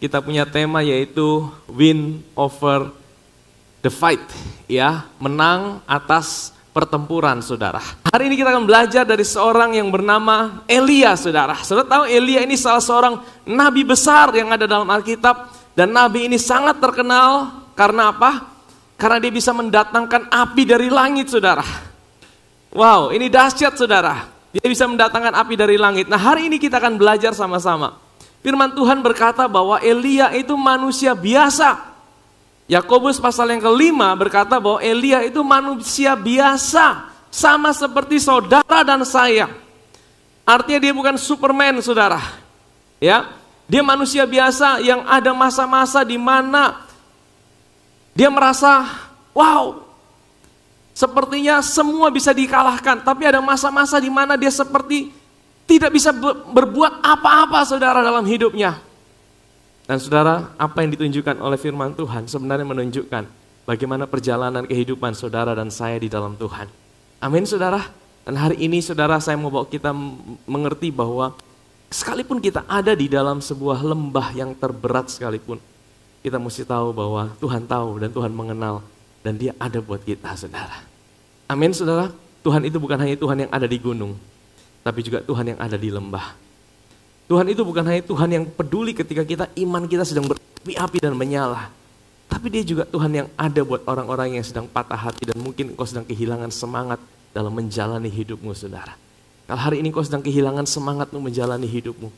kita punya tema yaitu win over the fight, ya, menang atas pertempuran, saudara. Hari ini kita akan belajar dari seorang yang bernama Elia, saudara. Saudara tahu Elia ini salah seorang nabi besar yang ada dalam Alkitab, dan nabi ini sangat terkenal karena apa? Karena dia bisa mendatangkan api dari langit, saudara. Wow, ini dahsyat, saudara. Dia bisa mendatangkan api dari langit. Nah, hari ini kita akan belajar sama-sama. Firman Tuhan berkata bahwa Elia itu manusia biasa. Yakobus pasal yang kelima berkata bahwa Elia itu manusia biasa, sama seperti saudara dan saya. Artinya dia bukan Superman, saudara. Ya, dia manusia biasa yang ada masa-masa di mana dia merasa, wow, sepertinya semua bisa dikalahkan. Tapi ada masa-masa di mana dia seperti tidak bisa berbuat apa-apa, saudara, dalam hidupnya. Dan saudara, apa yang ditunjukkan oleh firman Tuhan sebenarnya menunjukkan bagaimana perjalanan kehidupan saudara dan saya di dalam Tuhan. Amin, saudara. Dan hari ini, saudara, saya mau bawa kita mengerti bahwa sekalipun kita ada di dalam sebuah lembah yang terberat sekalipun, kita mesti tahu bahwa Tuhan tahu dan Tuhan mengenal dan Dia ada buat kita, saudara. Amin, saudara. Tuhan itu bukan hanya Tuhan yang ada di gunung, tapi juga Tuhan yang ada di lembah. Tuhan itu bukan hanya Tuhan yang peduli ketika iman kita sedang berapi-api dan menyala. Tapi Dia juga Tuhan yang ada buat orang-orang yang sedang patah hati dan mungkin engkau sedang kehilangan semangat dalam menjalani hidupmu, saudara. Kalau hari ini engkau sedang kehilangan semangat untuk menjalani hidupmu,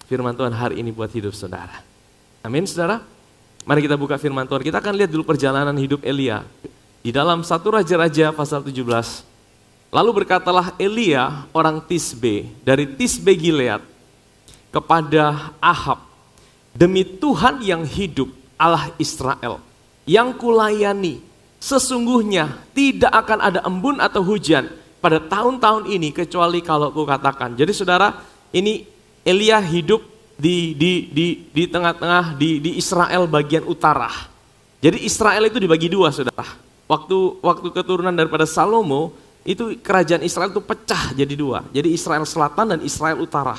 firman Tuhan hari ini buat hidup saudara. Amin, saudara. Mari kita buka firman Tuhan. Kita akan lihat dulu perjalanan hidup Elia. Di dalam 1 Raja-Raja pasal 17. Lalu berkatalah Elia orang Tisbe dari Tisbe Gilead kepada Ahab, demi Tuhan yang hidup, Allah Israel, yang kulayani, sesungguhnya tidak akan ada embun atau hujan pada tahun-tahun ini kecuali kalau kukatakan. Jadi saudara, ini Elia hidup di tengah-tengah di Israel bagian utara. Jadi Israel itu dibagi dua, saudara. Waktu keturunan daripada Salomo, itu kerajaan Israel itu pecah jadi dua. Jadi Israel Selatan dan Israel Utara.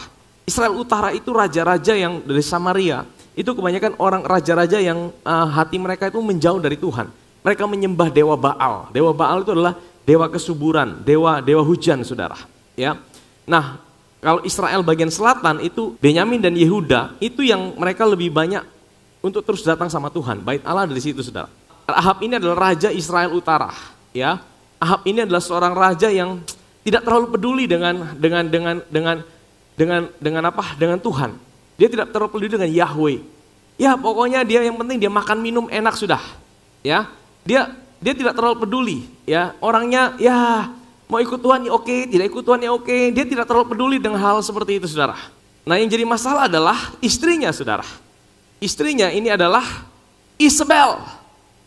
Israel Utara itu raja-raja yang dari Samaria. Itu kebanyakan orang raja-raja yang hati mereka itu menjauh dari Tuhan. Mereka menyembah dewa Baal. Dewa Baal itu adalah dewa kesuburan, dewa hujan, saudara. Ya. Nah, kalau Israel bagian selatan itu Benyamin dan Yehuda, itu yang mereka lebih banyak untuk terus datang sama Tuhan. Bait Allah dari situ, saudara. Ahab ini adalah raja Israel Utara. Ya. Ahab ini adalah seorang raja yang tidak terlalu peduli dengan Tuhan. Dia tidak terlalu peduli dengan Yahweh. Ya, pokoknya dia yang penting dia makan minum enak sudah. Ya. Dia tidak terlalu peduli, ya. Orangnya ya mau ikut Tuhan ya oke, tidak ikut Tuhan ya oke. Dia tidak terlalu peduli dengan hal seperti itu, saudara. Nah, yang jadi masalah adalah istrinya, saudara. Istrinya ini adalah Isabel.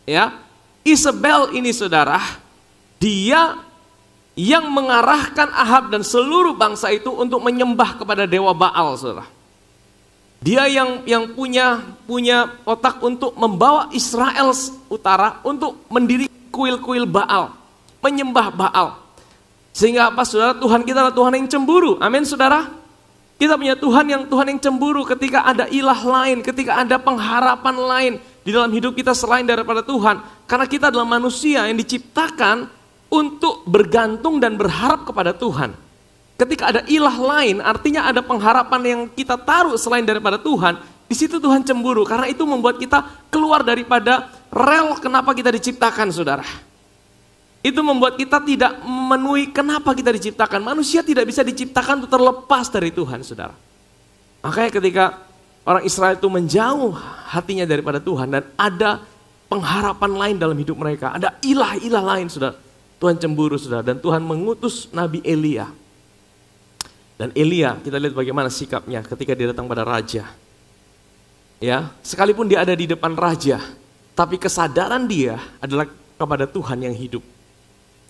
Ya. Isabel ini, saudara, dia yang mengarahkan Ahab dan seluruh bangsa itu untuk menyembah kepada dewa Baal, saudara. Dia yang punya otak untuk membawa Israel Utara untuk mendirikan kuil-kuil Baal, menyembah Baal. Sehingga apa, saudara? Tuhan kita adalah Tuhan yang cemburu. Amin, saudara. Kita punya Tuhan yang cemburu ketika ada ilah lain, ketika ada pengharapan lain di dalam hidup kita selain daripada Tuhan. Karena kita adalah manusia yang diciptakan untuk bergantung dan berharap kepada Tuhan. Ketika ada ilah lain, artinya ada pengharapan yang kita taruh selain daripada Tuhan. Di situ Tuhan cemburu, karena itu membuat kita keluar daripada rel kenapa kita diciptakan, saudara. Itu membuat kita tidak memenuhi kenapa kita diciptakan. Manusia tidak bisa diciptakan untuk terlepas dari Tuhan, saudara. Makanya ketika orang Israel itu menjauh hatinya daripada Tuhan dan ada pengharapan lain dalam hidup mereka, ada ilah-ilah lain, saudara. Tuhan cemburu, saudara, dan Tuhan mengutus Nabi Elia. Dan Elia, kita lihat bagaimana sikapnya ketika dia datang pada raja. Ya, sekalipun dia ada di depan raja, tapi kesadaran dia adalah kepada Tuhan yang hidup.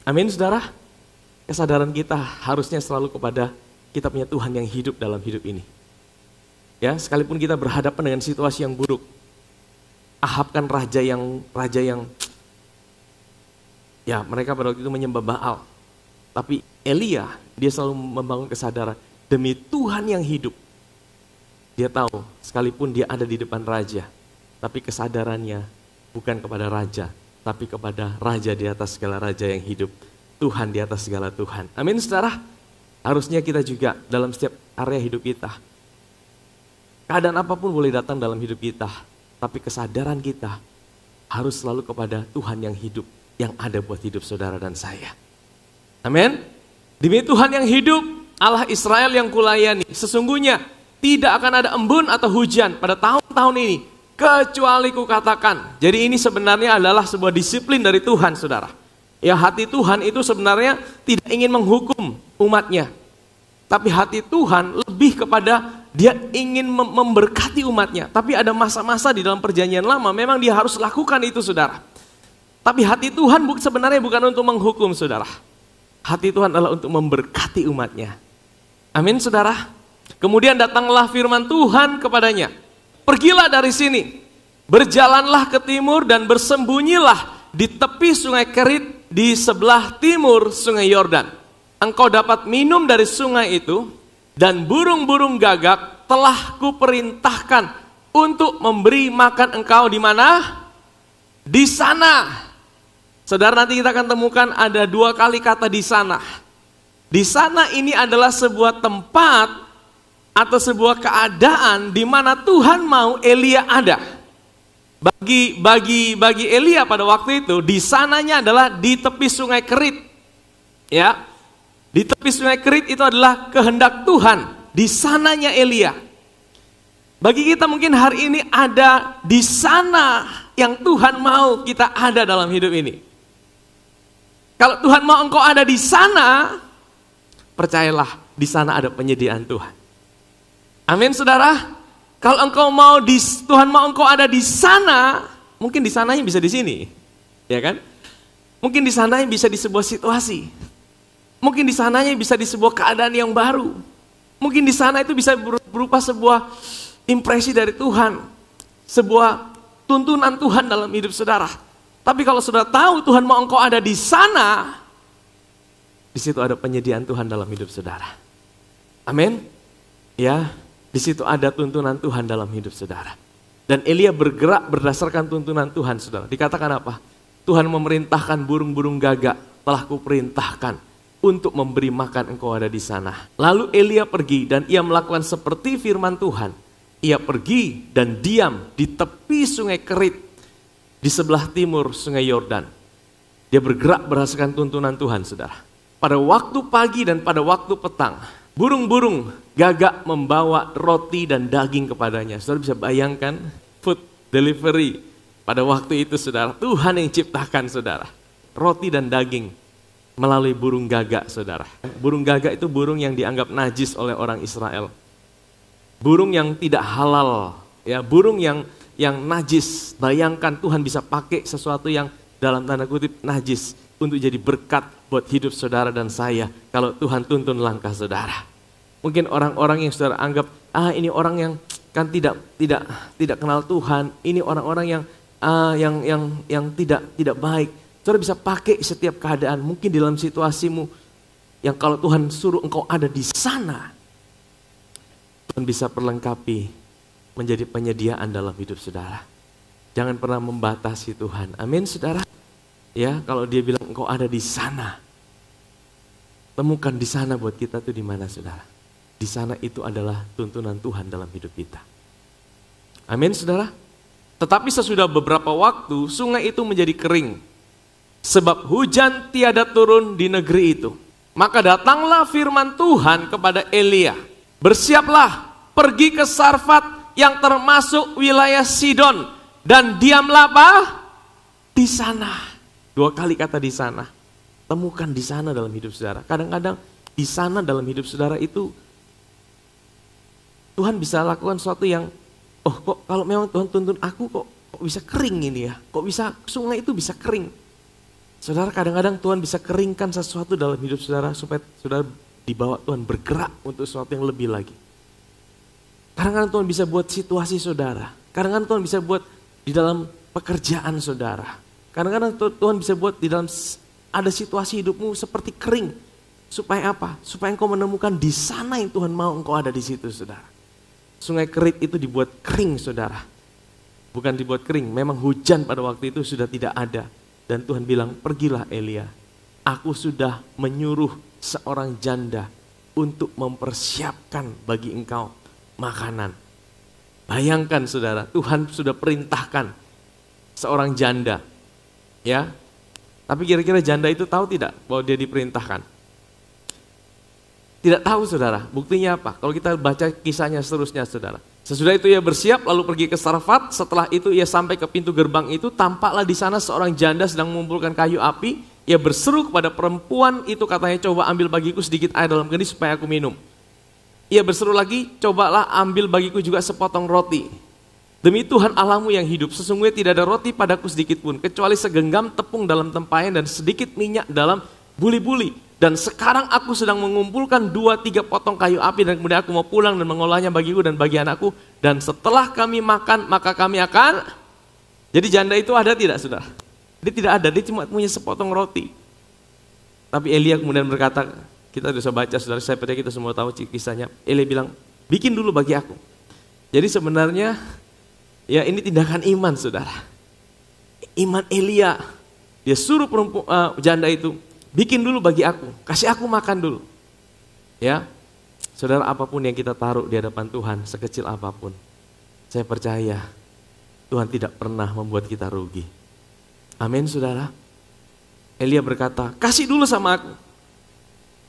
Amin, saudara. Kesadaran kita harusnya selalu kepada kita punya Tuhan yang hidup dalam hidup ini. Ya, sekalipun kita berhadapan dengan situasi yang buruk. Ahab kan raja yang ya, mereka pada waktu itu menyembah Baal. Tapi Elia, dia selalu membangun kesadaran demi Tuhan yang hidup. Dia tahu, sekalipun dia ada di depan raja, tapi kesadarannya bukan kepada raja, tapi kepada raja di atas segala raja yang hidup. Tuhan di atas segala Tuhan. Amin, saudara. Harusnya kita juga dalam setiap area hidup kita, keadaan apapun boleh datang dalam hidup kita, tapi kesadaran kita harus selalu kepada Tuhan yang hidup, yang ada buat hidup saudara dan saya. Amin. Demi Tuhan yang hidup, Allah Israel yang kulayani, sesungguhnya tidak akan ada embun atau hujan pada tahun-tahun ini, kecuali kukatakan. Jadi ini sebenarnya adalah sebuah disiplin dari Tuhan, saudara. Ya, hati Tuhan itu sebenarnya tidak ingin menghukum umatnya. Tapi hati Tuhan lebih kepada dia ingin memberkati umatnya. Tapi ada masa-masa di dalam perjanjian lama memang dia harus lakukan itu, saudara. Tapi hati Tuhan sebenarnya bukan untuk menghukum, saudara. Hati Tuhan adalah untuk memberkati umatnya. Amin, saudara. Kemudian datanglah firman Tuhan kepadanya. Pergilah dari sini, berjalanlah ke timur dan bersembunyilah di tepi sungai Kerit di sebelah timur sungai Yordan. Engkau dapat minum dari sungai itu, dan burung-burung gagak telah kuperintahkan untuk memberi makan engkau di mana? Di sana. Saudara, nanti kita akan temukan ada 2 kali kata di sana. Di sana ini adalah sebuah tempat atau sebuah keadaan di mana Tuhan mau Elia ada. Bagi Elia pada waktu itu, di sananya adalah di tepi sungai Kerit. Ya, di tepi sungai Kerit itu adalah kehendak Tuhan. Di sananya Elia. Bagi kita mungkin hari ini ada di sana yang Tuhan mau kita ada dalam hidup ini. Kalau Tuhan mau engkau ada di sana, percayalah di sana ada penyediaan Tuhan. Amin, saudara. Kalau engkau mau Tuhan mau engkau ada di sana, mungkin di sananya bisa di sini, ya kan? Mungkin di sananya bisa di sebuah situasi, mungkin di sananya bisa di sebuah keadaan yang baru, mungkin di sana itu bisa berupa sebuah impresi dari Tuhan, sebuah tuntunan Tuhan dalam hidup saudara. Tapi kalau saudara tahu Tuhan mau engkau ada di sana, di situ ada penyediaan Tuhan dalam hidup saudara. Amin. Ya. Di situ ada tuntunan Tuhan dalam hidup saudara. Dan Elia bergerak berdasarkan tuntunan Tuhan, saudara. Dikatakan apa? Tuhan memerintahkan burung-burung gagak, telah kuperintahkan untuk memberi makan engkau ada di sana. Lalu Elia pergi dan ia melakukan seperti firman Tuhan. Ia pergi dan diam di tepi sungai Kerit, di sebelah timur sungai Yordan. Dia bergerak berdasarkan tuntunan Tuhan, saudara. Pada waktu pagi dan pada waktu petang, burung-burung gagak membawa roti dan daging kepadanya. Saudara bisa bayangkan food delivery pada waktu itu, saudara. Tuhan yang ciptakan, saudara. Roti dan daging melalui burung gagak, saudara. Burung gagak itu burung yang dianggap najis oleh orang Israel. Burung yang tidak halal, ya, burung yang najis. Bayangkan Tuhan bisa pakai sesuatu yang dalam tanda kutip najis untuk jadi berkat buat hidup saudara dan saya kalau Tuhan tuntun langkah saudara. Mungkin orang-orang yang saudara anggap, ini orang yang kan tidak kenal Tuhan, ini orang-orang yang tidak baik. Saudara bisa pakai setiap keadaan, mungkin dalam situasimu yang kalau Tuhan suruh engkau ada di sana, Tuhan bisa perlengkapi menjadi penyediaan dalam hidup saudara. Jangan pernah membatasi Tuhan. Amin, saudara. Ya, kalau dia bilang engkau ada di sana, temukan di sana buat kita tuh di mana, saudara. Di sana itu adalah tuntunan Tuhan dalam hidup kita. Amin, saudara. Tetapi sesudah beberapa waktu, sungai itu menjadi kering, sebab hujan tiada turun di negeri itu. Maka datanglah firman Tuhan kepada Elia, bersiaplah, pergi ke Sarfat yang termasuk wilayah Sidon, dan diamlah apa? Di sana. 2 kali kata di sana. Temukan di sana dalam hidup saudara. Kadang-kadang di sana dalam hidup saudara itu Tuhan bisa lakukan sesuatu yang, kok kalau memang Tuhan tuntun aku kok bisa kering ini ya. Kok bisa sungai itu bisa kering. Saudara, kadang-kadang Tuhan bisa keringkan sesuatu dalam hidup saudara supaya saudara dibawa Tuhan bergerak untuk sesuatu yang lebih lagi. Kadang-kadang Tuhan bisa buat situasi saudara. Kadang-kadang Tuhan bisa buat di dalam pekerjaan saudara. Kadang-kadang Tuhan bisa buat di dalam ada situasi hidupmu seperti kering. Supaya apa? Supaya engkau menemukan di sana yang Tuhan mau engkau ada di situ, saudara. Sungai Kerit itu dibuat kering, saudara. Bukan dibuat kering, memang hujan pada waktu itu sudah tidak ada. Dan Tuhan bilang, pergilah Elia. Aku sudah menyuruh seorang janda untuk mempersiapkan bagi engkau makanan. Bayangkan saudara, Tuhan sudah perintahkan seorang janda. Ya, tapi kira-kira janda itu tahu tidak bahwa dia diperintahkan? Tidak tahu saudara, buktinya apa? Kalau kita baca kisahnya seterusnya saudara. Sesudah itu ia bersiap lalu pergi ke Sarfat, setelah itu ia sampai ke pintu gerbang itu, tampaklah di sana seorang janda sedang mengumpulkan kayu api. Ia berseru kepada perempuan itu katanya, coba ambil bagiku sedikit air dalam geni supaya aku minum. Ia berseru lagi, cobalah ambil bagiku juga sepotong roti. Demi Tuhan Allahmu yang hidup, sesungguhnya tidak ada roti padaku sedikit pun, kecuali segenggam tepung dalam tempayan dan sedikit minyak dalam buli-buli. Dan sekarang aku sedang mengumpulkan 2-3 potong kayu api dan kemudian aku mau pulang dan mengolahnya bagiku dan bagi anakku. Dan setelah kami makan maka kami akan. Jadi janda itu ada tidak saudara? Dia tidak ada, dia cuma punya sepotong roti. Tapi Elia kemudian berkata, kita bisa baca saudara, saya percaya kita semua tahu kisahnya. Elia bilang, bikin dulu bagi aku. Jadi sebenarnya ya ini tindakan iman saudara. Iman Elia, dia suruh janda itu, bikin dulu bagi aku, kasih aku makan dulu. Ya, saudara, apapun yang kita taruh di hadapan Tuhan, sekecil apapun, saya percaya Tuhan tidak pernah membuat kita rugi. Amin saudara. Elia berkata, kasih dulu sama aku.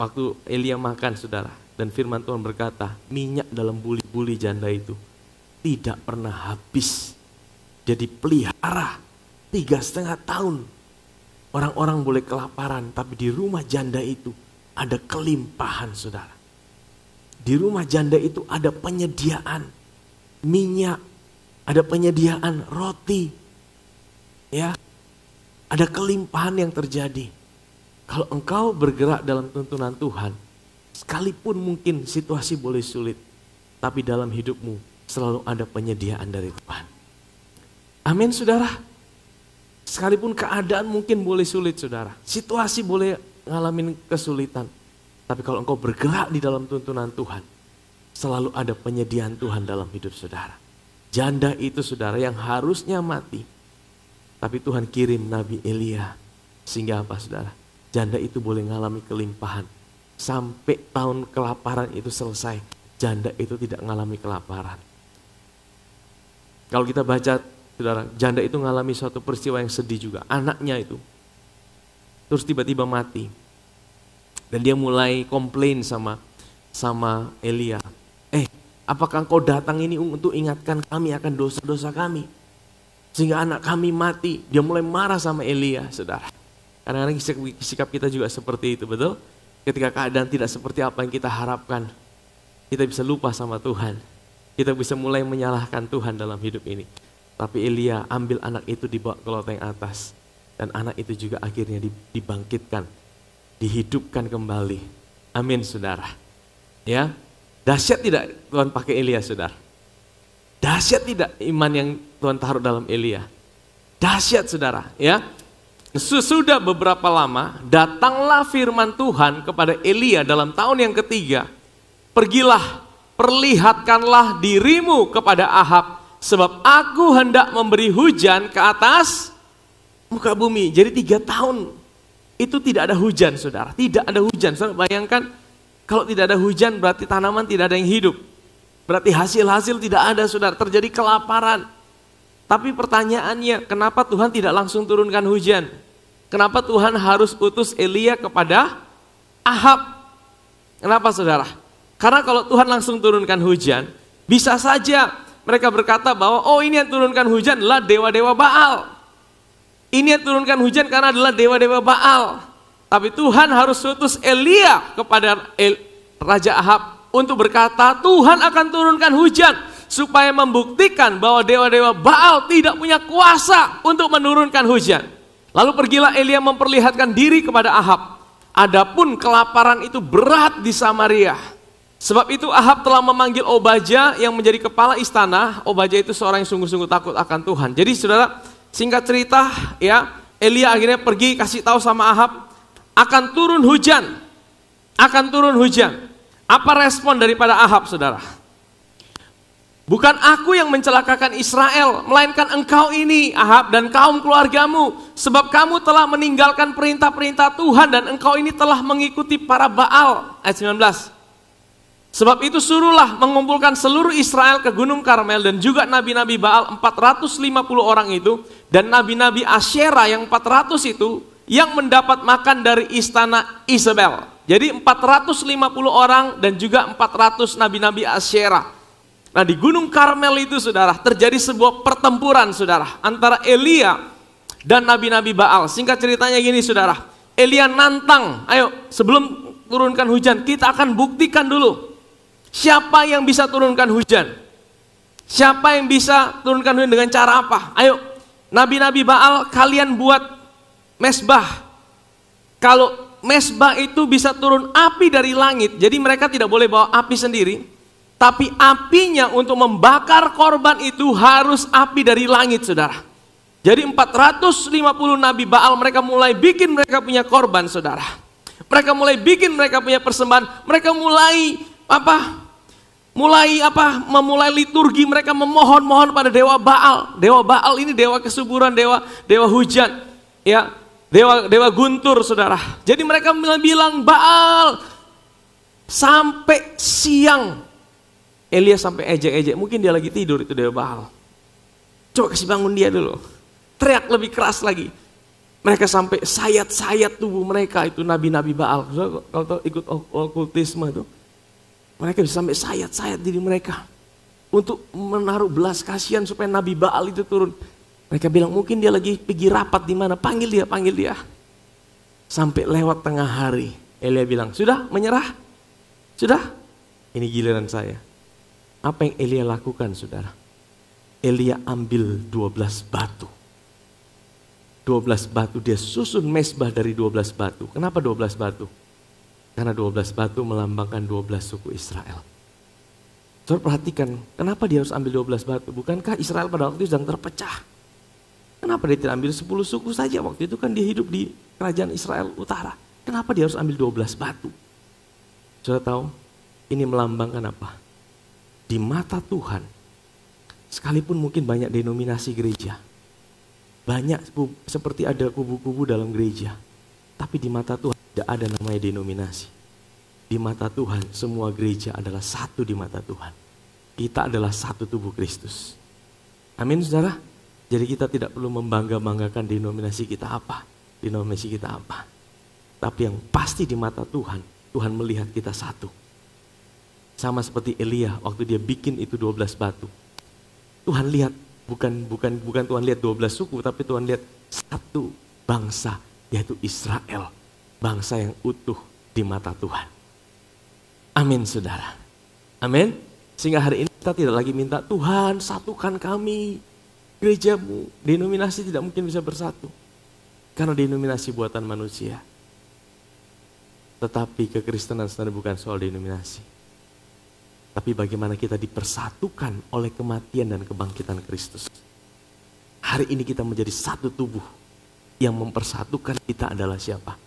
Waktu Elia makan saudara, dan firman Tuhan berkata, minyak dalam buli-buli janda itu tidak pernah habis. Jadi pelihara 3,5 tahun. Orang-orang boleh kelaparan, tapi di rumah janda itu ada kelimpahan saudara. Di rumah janda itu ada penyediaan minyak, ada penyediaan roti. Ya, ada kelimpahan yang terjadi. Kalau engkau bergerak dalam tuntunan Tuhan, sekalipun mungkin situasi boleh sulit, tapi dalam hidupmu selalu ada penyediaan dari Tuhan. Amin saudara. Sekalipun keadaan mungkin boleh sulit saudara, situasi boleh ngalamin kesulitan, tapi kalau engkau bergerak di dalam tuntunan Tuhan, selalu ada penyediaan Tuhan dalam hidup saudara. Janda itu saudara yang harusnya mati, tapi Tuhan kirim Nabi Elia, sehingga apa saudara? Janda itu boleh ngalami kelimpahan, sampai tahun kelaparan itu selesai, janda itu tidak ngalami kelaparan. Kalau kita baca saudara, janda itu ngalami suatu peristiwa yang sedih juga. Anaknya itu terus tiba-tiba mati. Dan dia mulai komplain sama Elia. Apakah engkau datang ini untuk ingatkan kami akan dosa-dosa kami? Sehingga anak kami mati. Dia mulai marah sama Elia, saudara. Kadang-kadang sikap kita juga seperti itu, betul? Ketika keadaan tidak seperti apa yang kita harapkan, kita bisa lupa sama Tuhan. Kita bisa mulai menyalahkan Tuhan dalam hidup ini. Tapi Elia ambil anak itu dibawa ke loteng atas. Dan anak itu juga akhirnya dibangkitkan. Dihidupkan kembali. Amin saudara. Ya, dahsyat tidak Tuhan pakai Elia saudara? Dahsyat tidak iman yang Tuhan taruh dalam Elia? Dahsyat saudara. Ya, sesudah beberapa lama datanglah firman Tuhan kepada Elia dalam tahun yang ketiga. Pergilah, perlihatkanlah dirimu kepada Ahab. Sebab aku hendak memberi hujan ke atas muka bumi. Jadi 3 tahun itu tidak ada hujan saudara. Tidak ada hujan. Saudara bayangkan kalau tidak ada hujan berarti tanaman tidak ada yang hidup. Berarti hasil-hasil tidak ada saudara. Terjadi kelaparan. Tapi pertanyaannya, kenapa Tuhan tidak langsung turunkan hujan? Kenapa Tuhan harus utus Elia kepada Ahab? Kenapa saudara? Karena kalau Tuhan langsung turunkan hujan, bisa saja mereka berkata bahwa oh ini yang turunkan hujan adalah dewa-dewa Baal. Ini yang turunkan hujan karena adalah dewa-dewa Baal. Tapi Tuhan harus utus Elia kepada Raja Ahab untuk berkata Tuhan akan turunkan hujan. Supaya membuktikan bahwa dewa-dewa Baal tidak punya kuasa untuk menurunkan hujan. Lalu pergilah Elia memperlihatkan diri kepada Ahab. Adapun kelaparan itu berat di Samaria. Sebab itu Ahab telah memanggil Obadya yang menjadi kepala istana. Obadya itu seorang yang sungguh-sungguh takut akan Tuhan. Jadi saudara, singkat cerita ya, Elia akhirnya pergi kasih tahu sama Ahab, akan turun hujan. Akan turun hujan. Apa respon daripada Ahab saudara? Bukan aku yang mencelakakan Israel, melainkan engkau ini, Ahab, dan kaum keluargamu. Sebab kamu telah meninggalkan perintah-perintah Tuhan dan engkau ini telah mengikuti para Baal. Ayat 19. Sebab itu suruhlah mengumpulkan seluruh Israel ke Gunung Karmel dan juga nabi-nabi Baal 450 orang itu. Dan nabi-nabi Asyera yang 400 itu yang mendapat makan dari istana Isabel. Jadi 450 orang dan juga 400 nabi-nabi Asyera. Nah di Gunung Karmel itu saudara terjadi sebuah pertempuran saudara antara Elia dan nabi-nabi Baal. Singkat ceritanya gini saudara, Elia nantang, ayo sebelum turunkan hujan kita akan buktikan dulu siapa yang bisa turunkan hujan. Siapa yang bisa turunkan hujan dengan cara apa? Ayo nabi-nabi Baal kalian buat mesbah. Kalau mesbah itu bisa turun api dari langit, jadi mereka tidak boleh bawa api sendiri. Tapi apinya untuk membakar korban itu harus api dari langit saudara. Jadi 450 nabi Baal mereka mulai bikin mereka punya korban saudara. Mereka mulai bikin mereka punya persembahan. Mereka mulai memulai liturgi, mereka memohon-mohon pada dewa Baal. Dewa Baal ini dewa kesuburan, dewa hujan. Ya, dewa guntur saudara. Jadi mereka bilang Baal sampai siang. Elia sampai ejek-ejek, mungkin dia lagi tidur itu dewa Baal. Coba kasih bangun dia dulu. Teriak lebih keras lagi. Mereka sampai sayat-sayat tubuh mereka itu nabi-nabi Baal. Kalau ikut okultisme itu, mereka bisa sampai sayat-sayat diri mereka untuk menaruh belas kasihan supaya nabi Baal itu turun. Mereka bilang mungkin dia lagi pergi rapat di mana, panggil dia. Sampai lewat tengah hari, Elia bilang, sudah menyerah? Sudah? Ini giliran saya. Apa yang Elia lakukan saudara? Elia ambil 12 batu. 12 batu, dia susun mesbah dari 12 batu. Kenapa 12 batu? Karena 12 batu melambangkan 12 suku Israel. Saudara perhatikan, kenapa dia harus ambil 12 batu? Bukankah Israel pada waktu itu sedang terpecah? Kenapa dia tidak ambil 10 suku saja? Waktu itu kan dia hidup di kerajaan Israel Utara. Kenapa dia harus ambil 12 batu? Saudara tahu, ini melambangkan apa? Di mata Tuhan, sekalipun mungkin banyak denominasi gereja, banyak seperti ada kubu-kubu dalam gereja, tapi di mata Tuhan tidak ada namanya denominasi. Di mata Tuhan semua gereja adalah satu di mata Tuhan. Kita adalah satu tubuh Kristus. Amin saudara. Jadi kita tidak perlu membangga-banggakan denominasi kita apa. Tapi yang pasti di mata Tuhan, Tuhan melihat kita satu. Sama seperti Elia waktu dia bikin itu 12 batu. Tuhan lihat, bukan Tuhan lihat 12 suku, tapi Tuhan lihat satu bangsa, yaitu Israel. Bangsa yang utuh di mata Tuhan. Amin saudara. Amin. Sehingga hari ini kita tidak lagi minta, Tuhan satukan kami. Gerejamu, denominasi tidak mungkin bisa bersatu. Karena denominasi buatan manusia. Tetapi kekristenan sebenarnya bukan soal denominasi. Tapi bagaimana kita dipersatukan oleh kematian dan kebangkitan Kristus. Hari ini kita menjadi satu tubuh. Yang mempersatukan kita adalah siapa?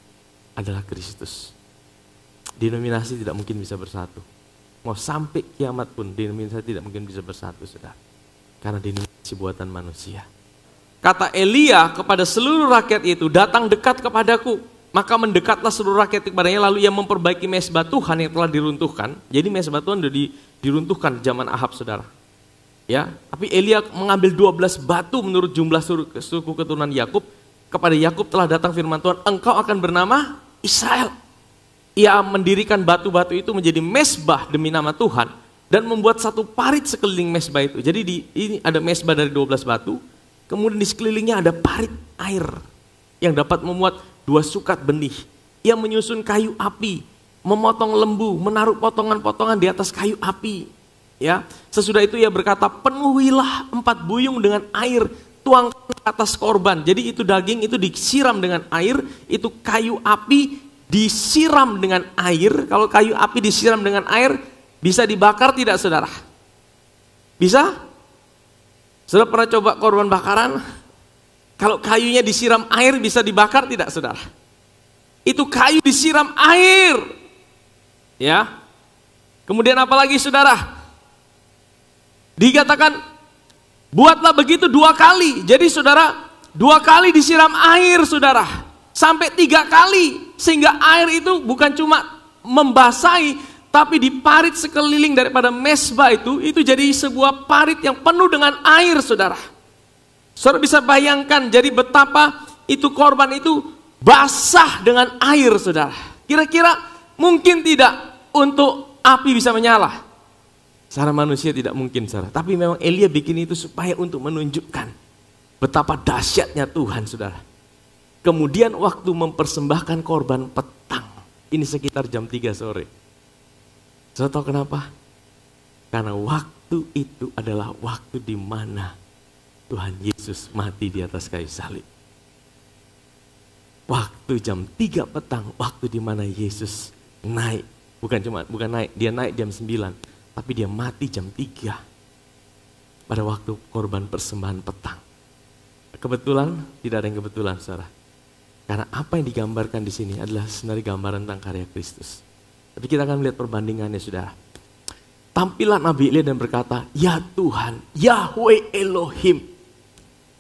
Adalah Kristus. Denominasi tidak mungkin bisa bersatu. Mau sampai kiamat pun denominasi tidak mungkin bisa bersatu, saudara. Karena denominasi buatan manusia. Kata Elia kepada seluruh rakyat itu, datang dekat kepadaku. Maka mendekatlah seluruh rakyat kepadanya, lalu ia memperbaiki mesbah Tuhan yang telah diruntuhkan. Jadi mesbah Tuhan sudah diruntuhkan zaman Ahab saudara. Ya, tapi Elia mengambil 12 batu menurut jumlah suku keturunan Yakub. Kepada Yakub telah datang firman Tuhan, engkau akan bernama Israel. Ia mendirikan batu-batu itu menjadi mesbah demi nama Tuhan. Dan membuat satu parit sekeliling mesbah itu. Jadi ini ada mesbah dari 12 batu. Kemudian di sekelilingnya ada parit air. Yang dapat memuat 2 sukat benih. Ia menyusun kayu api, memotong lembu, menaruh potongan-potongan di atas kayu api. Ya, sesudah itu ia berkata, penuhilah 4 buyung dengan air, tuangkan ke atas korban. Jadi itu daging itu disiram dengan air, itu kayu api disiram dengan air. Kalau kayu api disiram dengan air, bisa dibakar tidak saudara? Bisa? Saudara pernah coba korban bakaran? Kalau kayunya disiram air bisa dibakar tidak saudara? Itu kayu disiram air. Ya. Kemudian apa lagi saudara? Dikatakan, buatlah begitu 2 kali. Jadi saudara, 2 kali disiram air saudara. Sampai 3 kali. Sehingga air itu bukan cuma membasahi, tapi di parit sekeliling daripada mezbah itu jadi sebuah parit yang penuh dengan air saudara. Saudara bisa bayangkan jadi betapa itu korban itu basah dengan air saudara. Kira-kira mungkin tidak untuk api bisa menyala. Secara manusia tidak mungkin saudara. Tapi memang Elia bikin itu supaya untuk menunjukkan betapa dahsyatnya Tuhan saudara. Kemudian waktu mempersembahkan korban petang. Ini sekitar jam 3 sore. Saudara tahu kenapa? Karena waktu itu adalah waktu di mana Tuhan Yesus mati di atas kayu salib. Waktu jam 3 petang, waktu di mana Yesus naik. Bukan naik, dia naik jam 9. Tapi dia mati jam 3. Pada waktu korban persembahan petang. Kebetulan? Tidak ada yang kebetulan saudara. Karena apa yang digambarkan di sini adalah sebenarnya gambaran tentang karya Kristus. Tapi kita akan melihat perbandingannya saudara. Tampilan Nabi Elia dan berkata, ya Tuhan, Yahweh Elohim,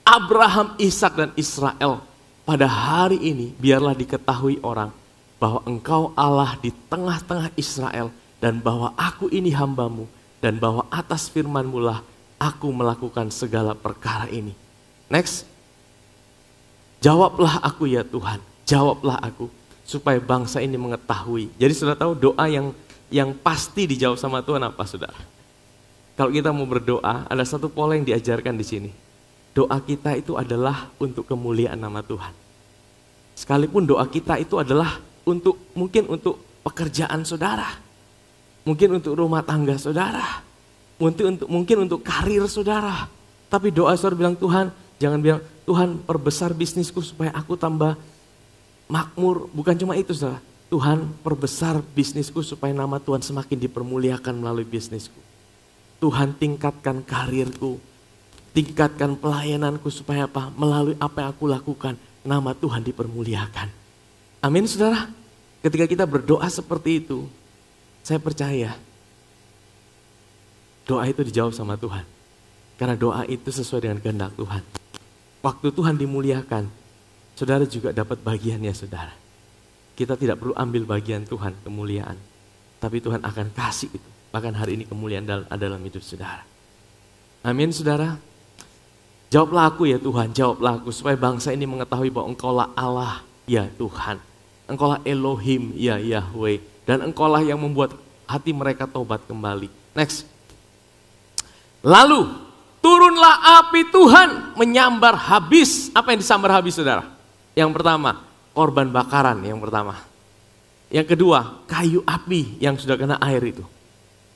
Abraham, Ishak dan Israel, pada hari ini biarlah diketahui orang bahwa Engkau Allah di tengah-tengah Israel dan bahwa aku ini hambamu dan bahwa atas firman-Mu lah aku melakukan segala perkara ini. Next. Jawablah aku ya Tuhan, jawablah aku supaya bangsa ini mengetahui. Jadi sudah tahu doa yang pasti dijawab sama Tuhan apa saudara? Kalau kita mau berdoa, ada satu pola yang diajarkan di sini. Doa kita itu adalah untuk kemuliaan nama Tuhan. Sekalipun doa kita itu adalah mungkin untuk pekerjaan saudara, mungkin untuk rumah tangga saudara, mungkin untuk karir saudara. Tapi doa saudara bilang Tuhan, jangan bilang Tuhan perbesar bisnisku supaya aku tambah makmur. Bukan cuma itu saudara. Tuhan perbesar bisnisku supaya nama Tuhan semakin dipermuliakan melalui bisnisku. Tuhan tingkatkan karirku. Tingkatkan pelayananku supaya apa? Melalui apa yang aku lakukan nama Tuhan dipermuliakan. Amin saudara. Ketika kita berdoa seperti itu, saya percaya doa itu dijawab sama Tuhan. Karena doa itu sesuai dengan kehendak Tuhan. Waktu Tuhan dimuliakan, saudara juga dapat bagiannya saudara. Kita tidak perlu ambil bagian Tuhan kemuliaan. Tapi Tuhan akan kasih itu. Bahkan hari ini kemuliaan dalam hidup saudara. Amin saudara. Jawablah aku ya Tuhan, jawablah aku. Supaya bangsa ini mengetahui bahwa Engkaulah Allah ya Tuhan. Engkaulah Elohim ya Yahweh. Dan Engkaulah yang membuat hati mereka tobat kembali. Next. Lalu turunlah api Tuhan menyambar habis. Apa yang disambar habis saudara? Yang pertama, korban bakaran yang pertama. Yang kedua, kayu api yang sudah kena air itu.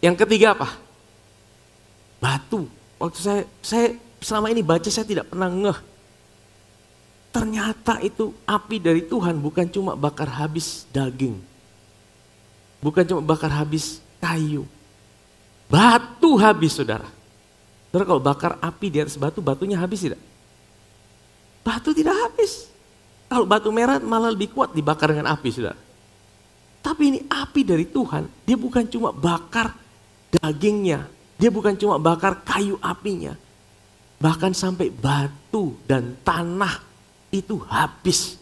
Yang ketiga apa? Batu. Waktu saya selama ini baca saya tidak pernah ngeh. Ternyata itu api dari Tuhan bukan cuma bakar habis daging. Bukan cuma bakar habis kayu. Batu habis saudara. Saudara kalau bakar api di atas batu, batunya habis tidak? Batu tidak habis. Kalau batu merah malah lebih kuat dibakar dengan api saudara. Tapi ini api dari Tuhan, dia bukan cuma bakar dagingnya. Dia bukan cuma bakar kayu apinya. Bahkan sampai batu dan tanah itu habis.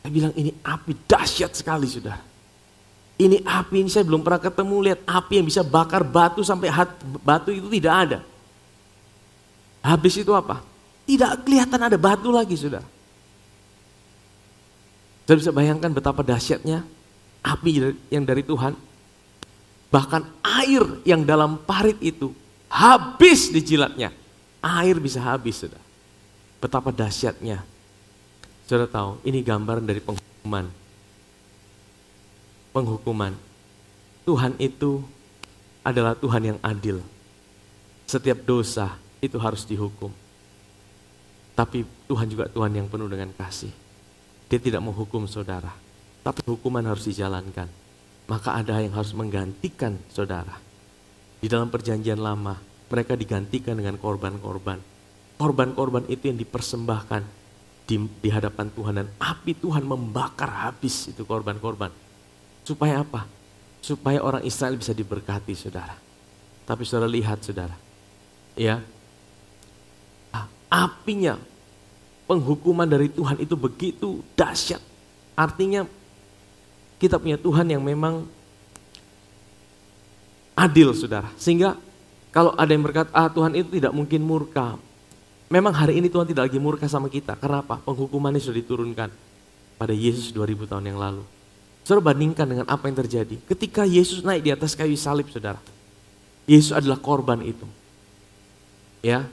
Saya bilang ini api dahsyat sekali saudara. Ini api ini saya belum pernah ketemu lihat api yang bisa bakar batu sampai batu itu tidak ada. Habis itu apa? Tidak kelihatan ada batu lagi saudara. Saya bisa bayangkan betapa dahsyatnya api yang dari Tuhan. Bahkan air yang dalam parit itu habis dijilatnya. Air bisa habis saudara. Betapa dahsyatnya. Saudara tahu ini gambaran dari penghukuman. Penghukuman. Tuhan itu adalah Tuhan yang adil. Setiap dosa itu harus dihukum. Tapi Tuhan juga Tuhan yang penuh dengan kasih. Dia tidak menghukum saudara. Tapi hukuman harus dijalankan. Maka ada yang harus menggantikan saudara. Di dalam perjanjian lama, mereka digantikan dengan korban-korban. Korban-korban itu yang dipersembahkan di hadapan Tuhan. Dan api Tuhan membakar habis itu korban-korban. Supaya apa? Supaya orang Israel bisa diberkati saudara. Tapi saudara lihat saudara, ya, apinya penghukuman dari Tuhan itu begitu dahsyat. Artinya kita punya Tuhan yang memang adil saudara. Sehingga kalau ada yang berkata, Tuhan itu tidak mungkin murka. Memang hari ini Tuhan tidak lagi murka sama kita. Karena apa? Penghukumannya sudah diturunkan pada Yesus 2000 tahun yang lalu. Saudara bandingkan dengan apa yang terjadi. Ketika Yesus naik di atas kayu salib saudara. Yesus adalah korban itu. Ya,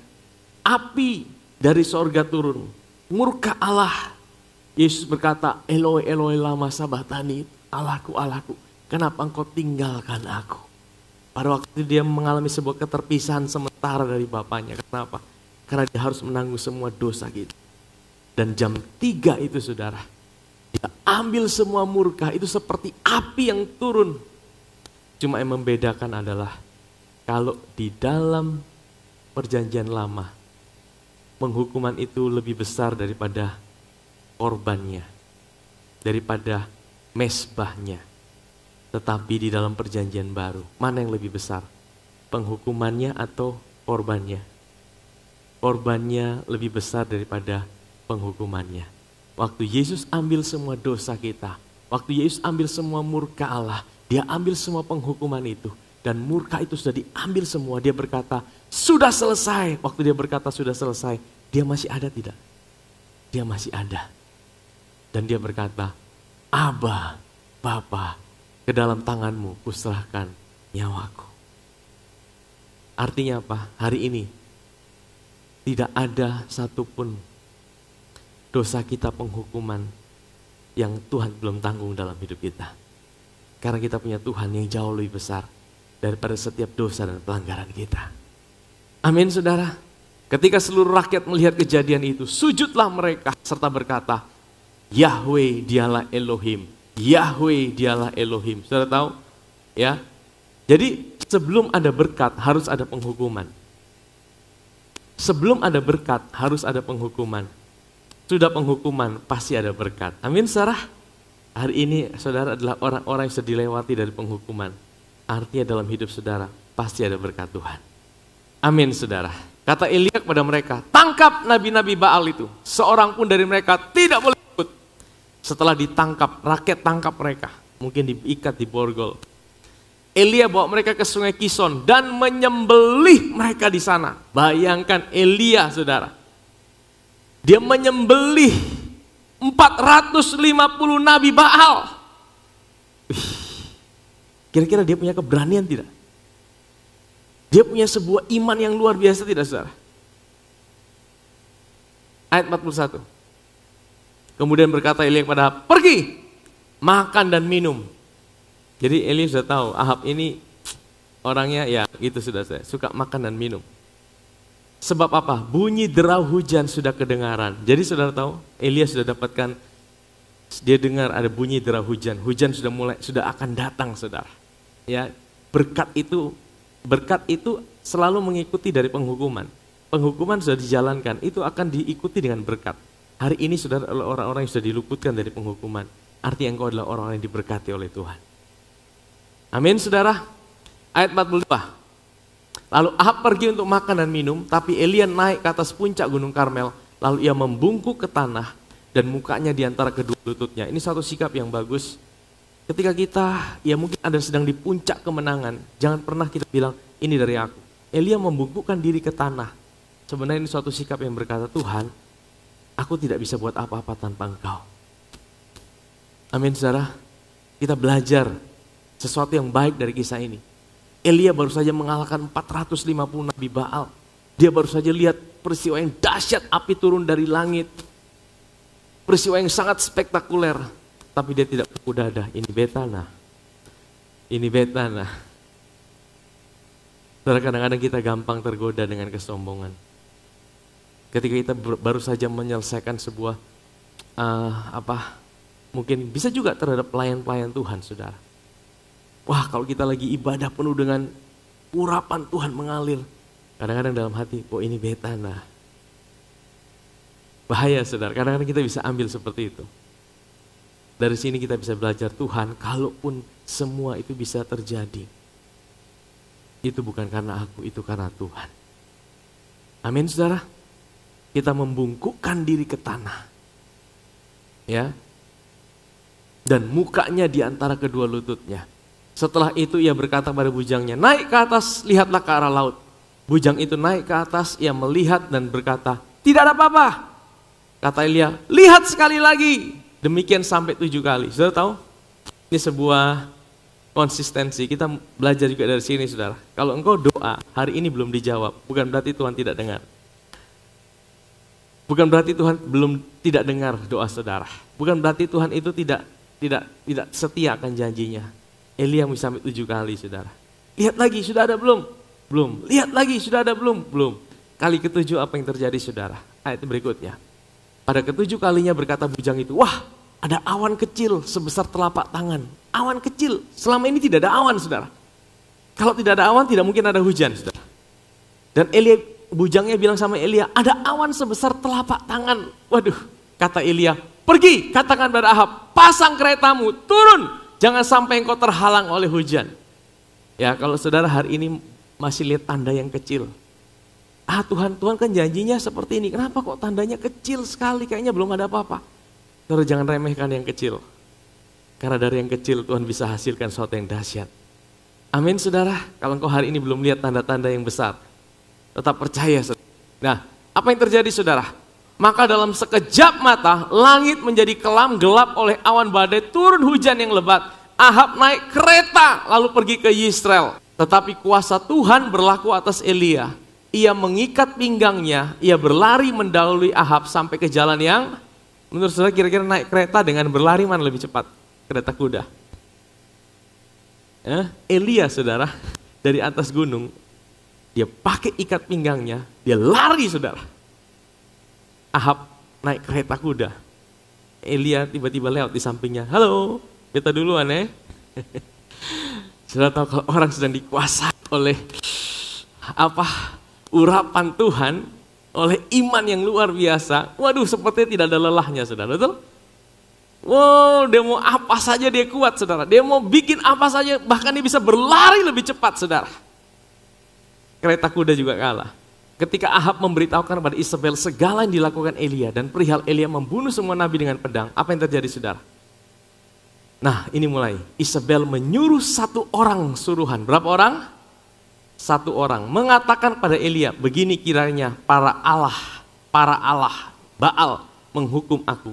api dari sorga turun. Murka Allah. Yesus berkata, Eloi, Eloi lama sabatani. Allahku, Allahku, kenapa engkau tinggalkan aku? Pada waktu itu dia mengalami sebuah keterpisahan sementara dari Bapaknya. Kenapa? Karena dia harus menanggung semua dosa kita. Dan jam 3 itu saudara, dia ambil semua murka, itu seperti api yang turun. Cuma yang membedakan adalah, kalau di dalam perjanjian lama, penghukuman itu lebih besar daripada korbannya, daripada mesbahnya. Tetapi di dalam perjanjian baru, mana yang lebih besar? Penghukumannya atau korbannya? Korbannya lebih besar daripada penghukumannya. Waktu Yesus ambil semua dosa kita, waktu Yesus ambil semua murka Allah, dia ambil semua penghukuman itu. Dan murka itu sudah diambil semua. Dia berkata, sudah selesai. Waktu dia berkata sudah selesai, dia masih ada tidak? Dia masih ada. Dan dia berkata, Aba, Bapa, ke dalam tanganmu kuserahkan nyawaku. Artinya apa? Hari ini tidak ada satupun dosa kita penghukuman yang Tuhan belum tanggung dalam hidup kita. Karena kita punya Tuhan yang jauh lebih besar daripada setiap dosa dan pelanggaran kita. Amin saudara. Ketika seluruh rakyat melihat kejadian itu, sujudlah mereka serta berkata, Yahweh dialah Elohim, Yahweh dialah Elohim. Saudara tahu? Ya. Jadi sebelum ada berkat harus ada penghukuman. Sebelum ada berkat harus ada penghukuman. Sudah penghukuman pasti ada berkat. Amin saudara. Hari ini saudara adalah orang-orang yang sudah dilewati dari penghukuman. Artinya dalam hidup saudara pasti ada berkat Tuhan. Amin saudara. Kata Elia kepada mereka, tangkap nabi-nabi Baal itu. Seorang pun dari mereka tidak boleh ikut. Setelah ditangkap, rakyat tangkap mereka. Mungkin diikat di borgol. Elia bawa mereka ke sungai Kison dan menyembelih mereka di sana. Bayangkan Elia saudara. Dia menyembelih 450 nabi Baal. Kira-kira dia punya keberanian tidak? Dia punya sebuah iman yang luar biasa tidak saudara? Ayat 41. Kemudian berkata Elia kepada Ahab, pergi, makan dan minum. Jadi Elia sudah tahu, Ahab ini orangnya ya gitu sudah saya, suka makan dan minum. Sebab apa? Bunyi derau hujan sudah kedengaran. Jadi saudara tahu, Elia sudah dapatkan, dia dengar ada bunyi derau hujan. Hujan sudah akan datang saudara. Ya, berkat itu selalu mengikuti dari penghukuman. Penghukuman sudah dijalankan, itu akan diikuti dengan berkat. Hari ini saudara adalah orang-orang yang sudah diluputkan dari penghukuman. Artinya engkau adalah orang-orang yang diberkati oleh Tuhan. Amin saudara. Ayat 42. Lalu Ahab pergi untuk makan dan minum, tapi Elia naik ke atas puncak gunung Karmel. Lalu ia membungkuk ke tanah dan mukanya di antara kedua lututnya. Ini satu sikap yang bagus. Ketika kita, ya mungkin ada sedang di puncak kemenangan, jangan pernah kita bilang, ini dari aku. Elia membungkukkan diri ke tanah. Sebenarnya ini suatu sikap yang berkata, Tuhan, aku tidak bisa buat apa-apa tanpa Engkau. Amin saudara. Kita belajar sesuatu yang baik dari kisah ini. Elia baru saja mengalahkan 450 nabi Baal. Dia baru saja lihat peristiwa yang dahsyat, api turun dari langit. Peristiwa yang sangat spektakuler. Tapi dia tidak berkuku dada. Ini betana. Ini betana. Saudara, kadang-kadang kita gampang tergoda dengan kesombongan. Ketika kita baru saja menyelesaikan sebuah mungkin bisa juga terhadap pelayan-pelayan Tuhan saudara. Wah, kalau kita lagi ibadah penuh dengan urapan Tuhan mengalir. Kadang-kadang dalam hati, ini betana. Bahaya saudara, kadang-kadang kita bisa ambil seperti itu. Dari sini kita bisa belajar Tuhan, kalaupun semua itu bisa terjadi. Itu bukan karena aku, itu karena Tuhan. Amin saudara. Kita membungkukkan diri ke tanah. Ya. Dan mukanya di antara kedua lututnya. Setelah itu ia berkata pada bujangnya, naik ke atas, lihatlah ke arah laut. Bujang itu naik ke atas, ia melihat dan berkata, tidak ada apa-apa. Kata Elia, lihat sekali lagi. Demikian sampai 7 kali. Saudara tahu? Ini sebuah konsistensi. Kita belajar juga dari sini saudara. Kalau engkau doa, hari ini belum dijawab. Bukan berarti Tuhan tidak dengar. Bukan berarti Tuhan tidak dengar doa saudara. Bukan berarti Tuhan itu tidak setia akan janjinya. Elia bisa sampai 7 kali saudara. Lihat lagi, sudah ada belum? Belum. Lihat lagi, sudah ada belum? Belum. Kali ke-7 apa yang terjadi saudara? Ayat berikutnya. Pada ke-7 kalinya berkata bujang itu, wah ada awan kecil sebesar telapak tangan. Awan kecil, selama ini tidak ada awan saudara. Kalau tidak ada awan tidak mungkin ada hujan saudara. Dan Elia, bujangnya bilang sama Elia, ada awan sebesar telapak tangan. Waduh, kata Elia, pergi katakan pada Ahab, pasang keretamu, turun. Jangan sampai engkau terhalang oleh hujan. Ya kalau saudara hari ini masih lihat tanda yang kecil. Tuhan kan janjinya seperti ini. Kenapa kok tandanya kecil sekali? Kayaknya belum ada apa-apa. Saudara jangan remehkan yang kecil. Karena dari yang kecil Tuhan bisa hasilkan sesuatu yang dahsyat. Amin saudara. Kalau engkau hari ini belum lihat tanda-tanda yang besar, tetap percaya saudara. Nah, apa yang terjadi saudara? Maka dalam sekejap mata, langit menjadi kelam gelap oleh awan badai, turun hujan yang lebat. Ahab naik kereta lalu pergi ke Yisrael. Tetapi kuasa Tuhan berlaku atas Elia. Ia mengikat pinggangnya, ia berlari mendahului Ahab sampai ke jalan yang, menurut saudara kira-kira naik kereta dengan berlari mana lebih cepat? Kereta kuda. Elia saudara, dari atas gunung, dia pakai ikat pinggangnya, dia lari saudara. Ahab naik kereta kuda. Elia tiba-tiba lewat di sampingnya. Halo, beta duluan ya. Saudara tahu kalau orang sedang dikuasai oleh urapan Tuhan, oleh iman yang luar biasa. Waduh, sepertinya tidak ada lelahnya saudara, betul? Wow, dia mau apa saja dia kuat saudara. Dia mau bikin apa saja, bahkan dia bisa berlari lebih cepat saudara. Kereta kuda juga kalah. Ketika Ahab memberitahukan kepada Isabel segala yang dilakukan Elia dan perihal Elia membunuh semua nabi dengan pedang, apa yang terjadi saudara? Nah ini mulai, Isabel menyuruh 1 orang suruhan. Berapa orang? 1 orang. Mengatakan pada Elia, begini kiranya para Allah Baal menghukum aku.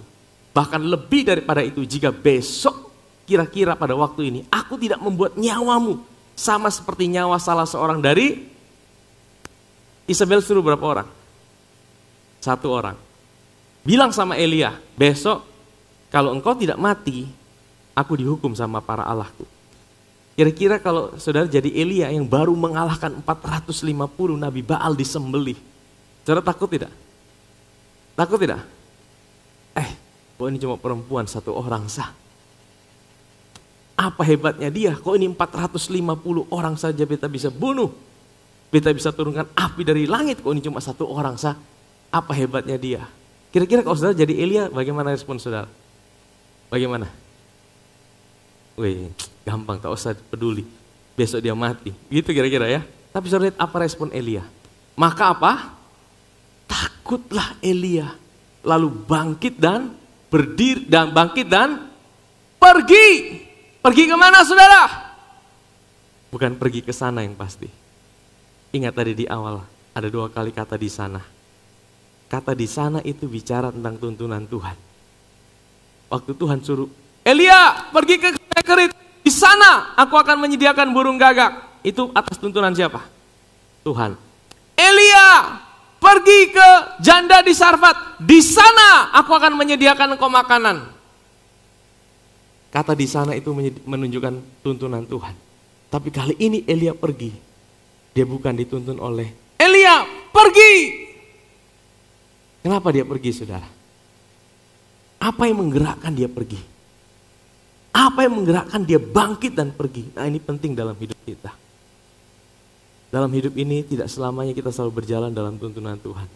Bahkan lebih daripada itu, jika besok kira-kira pada waktu ini aku tidak membuat nyawamu sama seperti nyawa salah seorang dari Isabel. Suruh berapa orang? 1 orang. Bilang sama Elia, besok kalau engkau tidak mati, aku dihukum sama para Allahku. Kira-kira kalau saudara jadi Elia yang baru mengalahkan 450 Nabi Baal disembelih. Saudara takut tidak? Takut tidak? Kok ini cuma perempuan 1 orang sah. Apa hebatnya dia? Kok ini 450 orang saja beta bisa bunuh. Beta bisa turunkan api dari langit. Kok ini cuma 1 orang sah. Apa hebatnya dia? Kira-kira kalau saudara jadi Elia, bagaimana respon saudara? Bagaimana? Wih, gampang, tak usah peduli. Besok dia mati. Gitu kira-kira ya. Tapi saudara lihat apa respon Elia. Maka apa? Takutlah Elia. Lalu bangkit dan berdiri dan bangkit dan pergi. Pergi kemana saudara? Bukan pergi ke sana yang pasti. Ingat tadi di awal ada 2 kali kata di sana. Kata di sana itu bicara tentang tuntunan Tuhan. Waktu Tuhan suruh Elia pergi ke Kerit, di sana aku akan menyediakan burung gagak. Itu atas tuntunan siapa? Tuhan. Elia pergi ke janda di Sarfat, di sana aku akan menyediakan engkau makanan. Kata di sana itu menunjukkan tuntunan Tuhan. Tapi kali ini Elia pergi. Dia bukan dituntun oleh Elia, pergi. Kenapa dia pergi saudara? Apa yang menggerakkan dia pergi? Apa yang menggerakkan dia bangkit dan pergi? Nah ini penting dalam hidup kita. Dalam hidup ini tidak selamanya kita selalu berjalan dalam tuntunan Tuhan.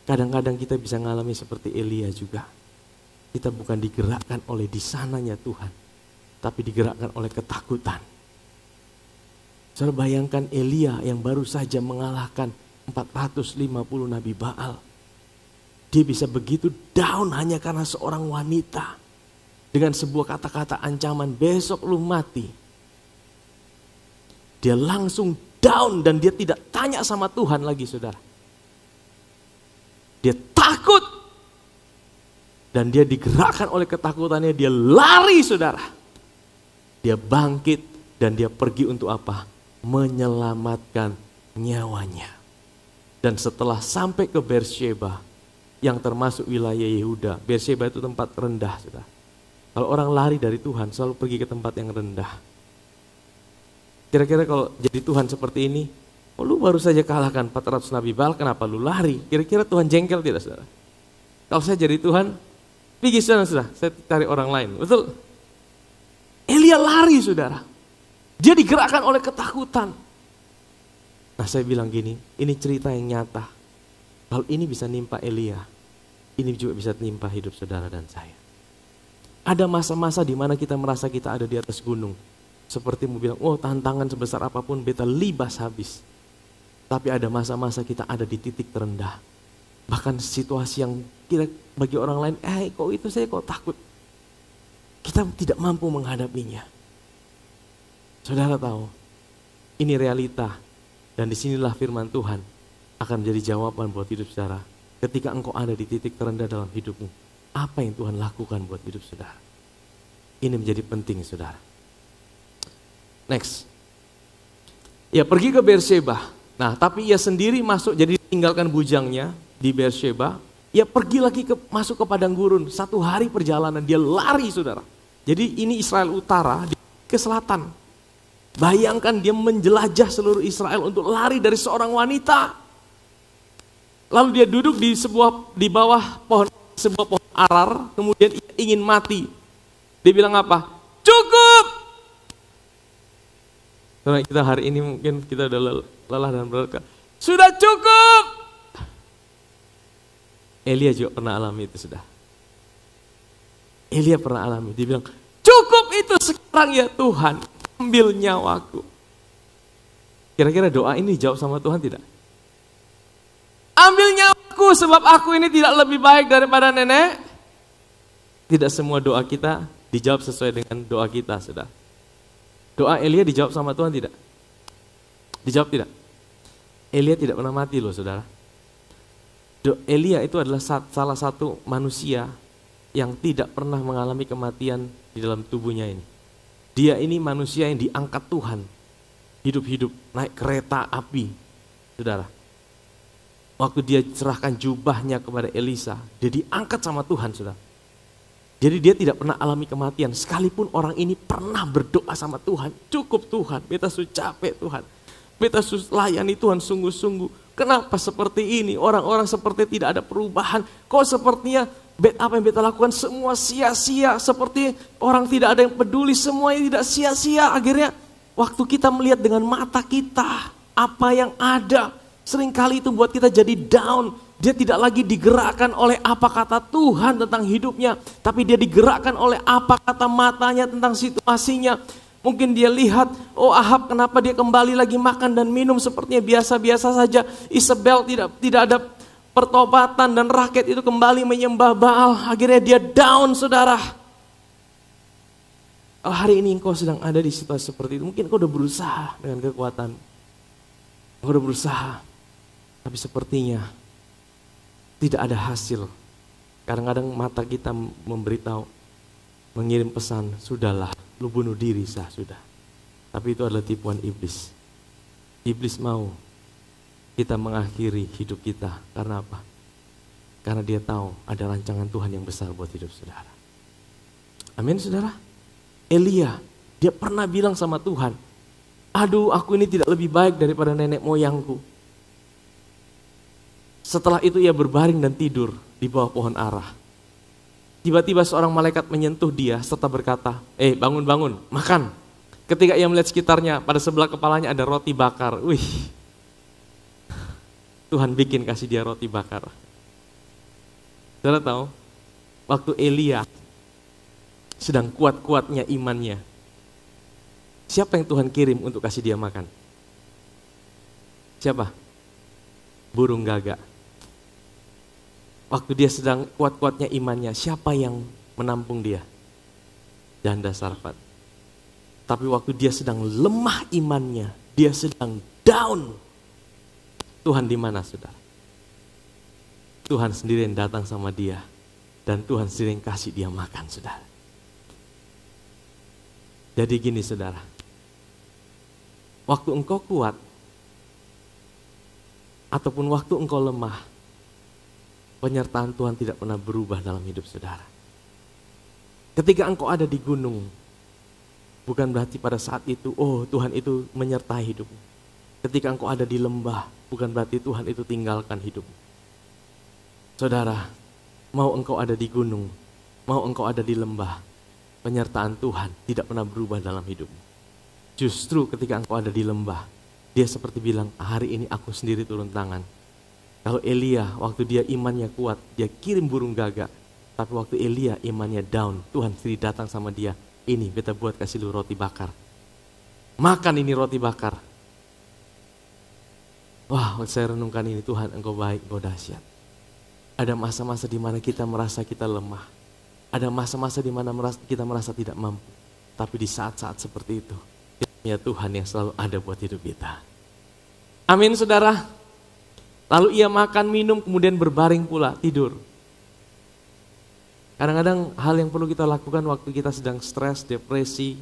Kadang-kadang kita bisa mengalami seperti Elia juga. Kita bukan digerakkan oleh di sananya Tuhan, tapi digerakkan oleh ketakutan. Saudara bayangkan Elia yang baru saja mengalahkan 450 Nabi Baal. Dia bisa begitu down hanya karena seorang wanita. Dengan sebuah kata-kata ancaman, besok lu mati. Dia langsung down dan dia tidak tanya sama Tuhan lagi, saudara. Dia takut. Dan dia digerakkan oleh ketakutannya, dia lari, saudara. Dia bangkit dan dia pergi untuk apa? Menyelamatkan nyawanya. Dan setelah sampai ke Beersheba, yang termasuk wilayah Yehuda. Beersheba itu tempat rendah, saudara. Kalau orang lari dari Tuhan, selalu pergi ke tempat yang rendah. Kira-kira kalau jadi Tuhan seperti ini, oh, lu baru saja kalahkan 400 Nabi Baal, kenapa lu lari? Kira-kira Tuhan jengkel tidak, saudara? Kalau saya jadi Tuhan, pergi sana, saudara, saya cari orang lain. Betul? Elia lari, saudara. Dia digerakkan oleh ketakutan. Nah, saya bilang gini, ini cerita yang nyata. Kalau ini bisa nimpa Elia, ini juga bisa nimpa hidup saudara dan saya. Ada masa-masa di mana kita merasa kita ada di atas gunung. Seperti mau bilang, oh tantangan sebesar apapun beta libas habis. Tapi ada masa-masa kita ada di titik terendah. Bahkan situasi yang kita bagi orang lain, kok itu saya kok takut. Kita tidak mampu menghadapinya. Saudara tahu, ini realita. Dan disinilah firman Tuhan akan menjadi jawaban buat hidup saudara. Ketika engkau ada di titik terendah dalam hidupmu, apa yang Tuhan lakukan buat hidup saudara? Ini menjadi penting, saudara. Next. Ya, pergi ke Beersheba. Nah, tapi ia sendiri masuk, jadi tinggalkan bujangnya di Beersheba. Ia pergi lagi masuk ke padang gurun. 1 hari perjalanan, dia lari, saudara. Jadi ini Israel utara, ke selatan. Bayangkan dia menjelajah seluruh Israel untuk lari dari seorang wanita. Lalu dia duduk di bawah sebuah pohon arar, kemudian ia ingin mati. Dia bilang apa? Cukup! Karena kita hari ini mungkin kita udah lelah dan berat. Sudah cukup! Elia juga pernah alami itu, sudah. Elia pernah alami, dia bilang, cukup itu sekarang ya Tuhan, ambil nyawaku. Kira-kira doa ini dijawab sama Tuhan tidak? Ambil nyawaku sebab aku ini tidak lebih baik daripada nenek. Tidak semua doa kita dijawab sesuai dengan doa kita, saudara. Doa Elia dijawab sama Tuhan tidak? Dijawab tidak? Elia tidak pernah mati loh, saudara. Elia itu adalah salah satu manusia yang tidak pernah mengalami kematian di dalam tubuhnya ini. Dia ini manusia yang diangkat Tuhan, hidup-hidup, naik kereta api, saudara. Waktu dia serahkan jubahnya kepada Elisa, dia diangkat sama Tuhan, saudara. Jadi dia tidak pernah alami kematian, sekalipun orang ini pernah berdoa sama Tuhan, cukup Tuhan, beta sudah capek Tuhan, beta sudah layani Tuhan sungguh-sungguh. Kenapa seperti ini, orang-orang seperti tidak ada perubahan, kok sepertinya apa yang beta lakukan semua sia-sia, seperti orang tidak ada yang peduli, semuanya tidak sia-sia. Akhirnya waktu kita melihat dengan mata kita, apa yang ada, seringkali itu buat kita jadi down. Dia tidak lagi digerakkan oleh apa kata Tuhan tentang hidupnya, tapi dia digerakkan oleh apa kata matanya tentang situasinya. Mungkin dia lihat, oh Ahab kenapa dia kembali lagi makan dan minum sepertinya biasa-biasa saja. Isabel tidak ada pertobatan dan rakyat itu kembali menyembah Baal. Akhirnya dia down, saudara. Kalau hari ini engkau sedang ada di situasi seperti itu, mungkin engkau udah berusaha dengan kekuatan. Engkau udah berusaha, tapi sepertinya tidak ada hasil. Kadang-kadang mata kita memberitahu, mengirim pesan, sudahlah, lu bunuh diri sudah. Tapi itu adalah tipuan iblis. Iblis mau kita mengakhiri hidup kita. Karena apa? Karena dia tahu ada rancangan Tuhan yang besar buat hidup saudara. Amin, saudara. Elia, dia pernah bilang sama Tuhan, aduh aku ini tidak lebih baik daripada nenek moyangku. Setelah itu ia berbaring dan tidur di bawah pohon arah. Tiba-tiba seorang malaikat menyentuh dia serta berkata, bangun-bangun, makan. Ketika ia melihat sekitarnya, pada sebelah kepalanya ada roti bakar. Wih, Tuhan bikin kasih dia roti bakar. Saudara tahu, waktu Elia sedang kuat-kuatnya imannya, siapa yang Tuhan kirim untuk kasih dia makan? Siapa? Burung gagak. Waktu dia sedang kuat-kuatnya imannya, siapa yang menampung dia? Janda Sarfat. Tapi waktu dia sedang lemah imannya, dia sedang down. Tuhan di mana, saudara? Tuhan sendiri yang datang sama dia. Dan Tuhan sendiri yang kasih dia makan, saudara. Jadi gini, saudara. Waktu engkau kuat, ataupun waktu engkau lemah, penyertaan Tuhan tidak pernah berubah dalam hidup saudara. Ketika engkau ada di gunung, bukan berarti pada saat itu, oh Tuhan itu menyertai hidupmu. Ketika engkau ada di lembah, bukan berarti Tuhan itu tinggalkan hidupmu. Saudara, mau engkau ada di gunung, mau engkau ada di lembah, penyertaan Tuhan tidak pernah berubah dalam hidupmu. Justru ketika engkau ada di lembah, dia seperti bilang, hari ini aku sendiri turun tangan. Kalau Elia, waktu dia imannya kuat, dia kirim burung gagak. Tapi waktu Elia imannya down, Tuhan sendiri datang sama dia. Ini beta buat kasih lu roti bakar. Makan ini roti bakar. Wah, saya renungkan ini, Tuhan engkau baik, engkau dahsyat. Ada masa-masa di mana kita merasa kita lemah. Ada masa-masa di mana kita merasa tidak mampu. Tapi di saat-saat seperti itu, ya Tuhan yang selalu ada buat hidup kita. Amin, saudara. Lalu ia makan, minum, kemudian berbaring pula, tidur. Kadang-kadang hal yang perlu kita lakukan waktu kita sedang stres, depresi,